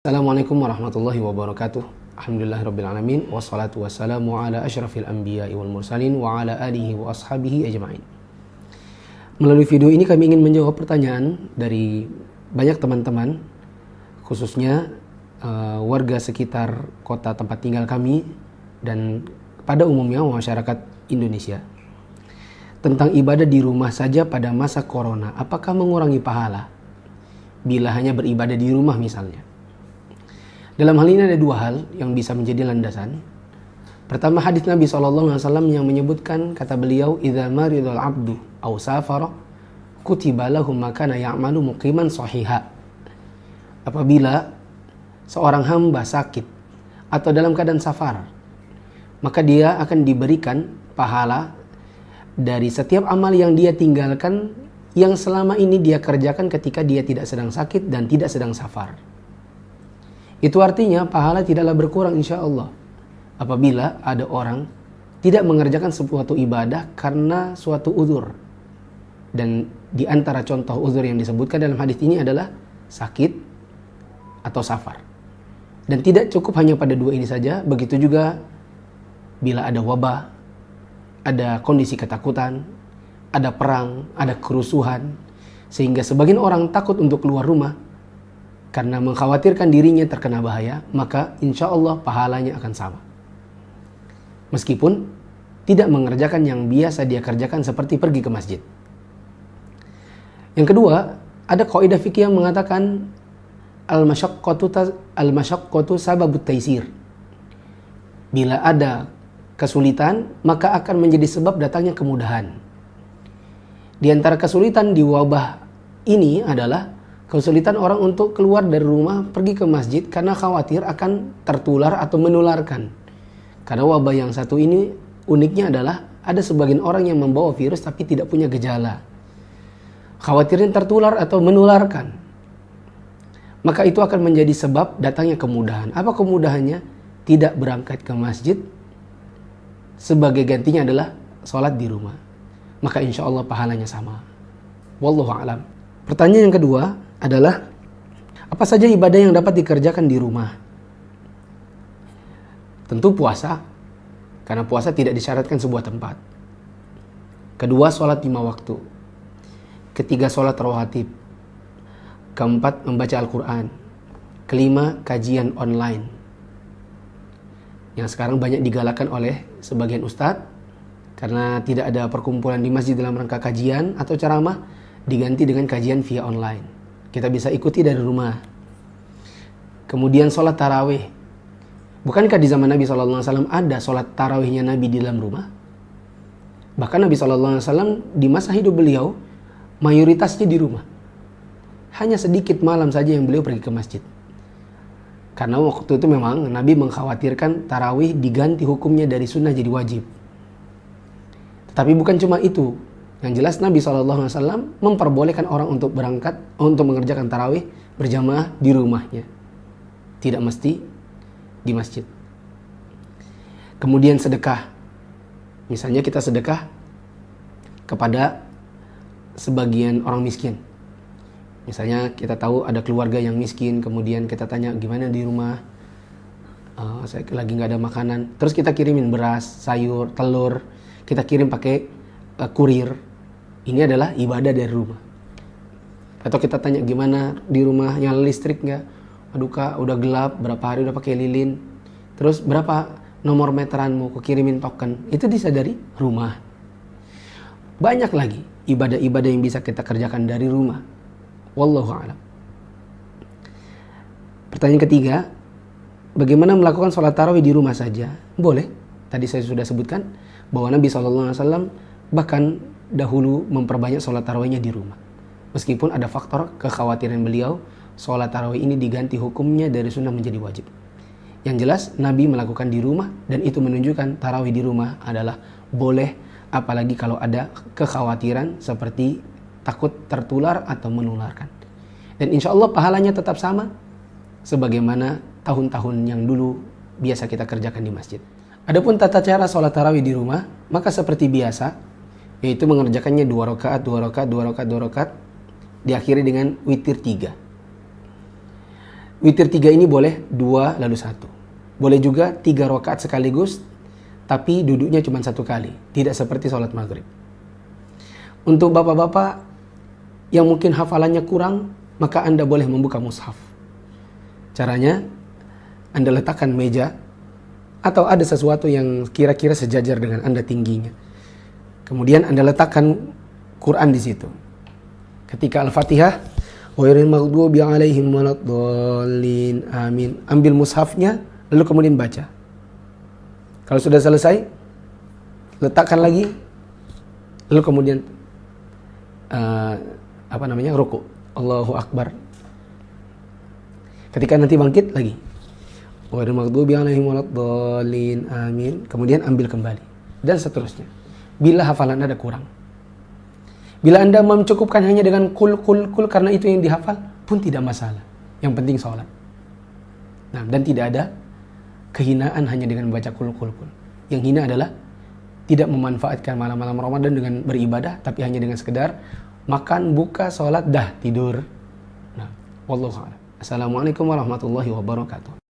Assalamualaikum warahmatullahi wabarakatuh. Alhamdulillahirrabbilalamin. Wassalatu wassalamu ala asyrafil anbiya'i wal mursalin wa ala alihi wa ashabihi ajma'in. Melalui video ini kami ingin menjawab pertanyaan dari banyak teman-teman, khususnya warga sekitar kota tempat tinggal kami dan pada umumnya masyarakat Indonesia, tentang ibadah di rumah saja pada masa corona. Apakah mengurangi pahala bila hanya beribadah di rumah misalnya? Dalam hal ini ada dua hal yang bisa menjadi landasan. Pertama, hadis Nabi SAW yang menyebutkan, kata beliau, "Idza maridul abdu aw safara kutiba lahu ma kana ya'malu muqiman shahiha." Apabila seorang hamba sakit atau dalam keadaan safar, maka dia akan diberikan pahala dari setiap amal yang dia tinggalkan yang selama ini dia kerjakan ketika dia tidak sedang sakit dan tidak sedang safar. Itu artinya pahala tidaklah berkurang insya Allah apabila ada orang tidak mengerjakan suatu ibadah karena suatu uzur. Dan di antara contoh uzur yang disebutkan dalam hadis ini adalah sakit atau safar. Dan tidak cukup hanya pada dua ini saja, begitu juga bila ada wabah, ada kondisi ketakutan, ada perang, ada kerusuhan, sehingga sebagian orang takut untuk keluar rumah karena mengkhawatirkan dirinya terkena bahaya, maka insya Allah pahalanya akan sama. Meskipun tidak mengerjakan yang biasa dia kerjakan seperti pergi ke masjid. Yang kedua, ada kaidah fikih yang mengatakan al-masyaqqatu sababut taisir. Bila ada kesulitan, maka akan menjadi sebab datangnya kemudahan. Di antara kesulitan di wabah ini adalah kesulitan orang untuk keluar dari rumah pergi ke masjid karena khawatir akan tertular atau menularkan. Karena wabah yang satu ini uniknya adalah ada sebagian orang yang membawa virus tapi tidak punya gejala. Khawatirin tertular atau menularkan. Maka itu akan menjadi sebab datangnya kemudahan. Apa kemudahannya? Tidak berangkat ke masjid. Sebagai gantinya adalah sholat di rumah. Maka insya Allah pahalanya sama. Wallahu a'lam. Pertanyaan yang kedua adalah, apa saja ibadah yang dapat dikerjakan di rumah? Tentu puasa, karena puasa tidak disyaratkan sebuah tempat. Kedua, sholat 5 waktu. Ketiga, sholat rawatib. Keempat, membaca Al-Quran. Kelima, kajian online, yang sekarang banyak digalakan oleh sebagian ustadz, karena tidak ada perkumpulan di masjid dalam rangka kajian atau ceramah, diganti dengan kajian via online. Kita bisa ikuti dari rumah. Kemudian sholat tarawih. Bukankah di zaman Nabi SAW ada sholat tarawihnya Nabi di dalam rumah? Bahkan Nabi SAW di masa hidup beliau mayoritasnya di rumah. Hanya sedikit malam saja yang beliau pergi ke masjid. Karena waktu itu memang Nabi mengkhawatirkan tarawih diganti hukumnya dari sunnah jadi wajib. Tetapi bukan cuma itu. Yang jelas Nabi SAW memperbolehkan orang untuk berangkat, untuk mengerjakan tarawih berjamaah di rumahnya. Tidak mesti di masjid. Kemudian sedekah. Misalnya kita sedekah kepada sebagian orang miskin. Misalnya kita tahu ada keluarga yang miskin, kemudian kita tanya gimana di rumah, saya lagi nggak ada makanan. Terus kita kirimin beras, sayur, telur, kita kirim pakai kurir. Ini adalah ibadah dari rumah. Atau kita tanya gimana di rumah, nyala listrik nggak? Aduh kak, udah gelap, berapa hari udah pakai lilin. Terus berapa nomor meteranmu, aku kirimin token. Itu bisa dari rumah. Banyak lagi ibadah-ibadah yang bisa kita kerjakan dari rumah. Wallahu a'lam. Pertanyaan ketiga, bagaimana melakukan sholat tarawih di rumah saja? Boleh. Tadi saya sudah sebutkan bahwa Nabi SAW bahkan dahulu memperbanyak sholat tarawihnya di rumah. Meskipun ada faktor kekhawatiran beliau, sholat tarawih ini diganti hukumnya dari sunnah menjadi wajib. Yang jelas Nabi melakukan di rumah, dan itu menunjukkan tarawih di rumah adalah boleh, apalagi kalau ada kekhawatiran seperti takut tertular atau menularkan. Dan insya Allah pahalanya tetap sama sebagaimana tahun-tahun yang dulu biasa kita kerjakan di masjid. Adapun tata cara sholat tarawih di rumah, maka seperti biasa, yaitu mengerjakannya 2 rakaat, 2 rakaat, 2 rakaat, 2 rakaat, diakhiri dengan witir 3. Witir 3 ini boleh 2 lalu 1. Boleh juga 3 rakaat sekaligus, tapi duduknya cuma 1 kali. Tidak seperti sholat maghrib. Untuk bapak-bapak yang mungkin hafalannya kurang, maka Anda boleh membuka mushaf. Caranya, Anda letakkan meja, atau ada sesuatu yang kira-kira sejajar dengan Anda tingginya. Kemudian Anda letakkan Quran di situ. Ketika Al-Fatihah, ghairil maghdubi 'alaihim waladdallin, amin. Ambil mushafnya, lalu kemudian baca. Kalau sudah selesai, letakkan lagi, lalu kemudian ruku', Allahu Akbar. Ketika nanti bangkit lagi, ghairil maghdubi 'alaihim waladdallin, amin. Kemudian ambil kembali, dan seterusnya. Bila hafalan Anda kurang, bila Anda mencukupkan hanya dengan kul karena itu yang dihafal, pun tidak masalah. Yang penting sholat. Nah, dan tidak ada kehinaan hanya dengan membaca kul. Yang hina adalah tidak memanfaatkan malam-malam Ramadan dengan beribadah, tapi hanya dengan sekedar makan, buka, sholat, dah tidur. Nah, wallahu a'lam. Assalamualaikum warahmatullahi wabarakatuh.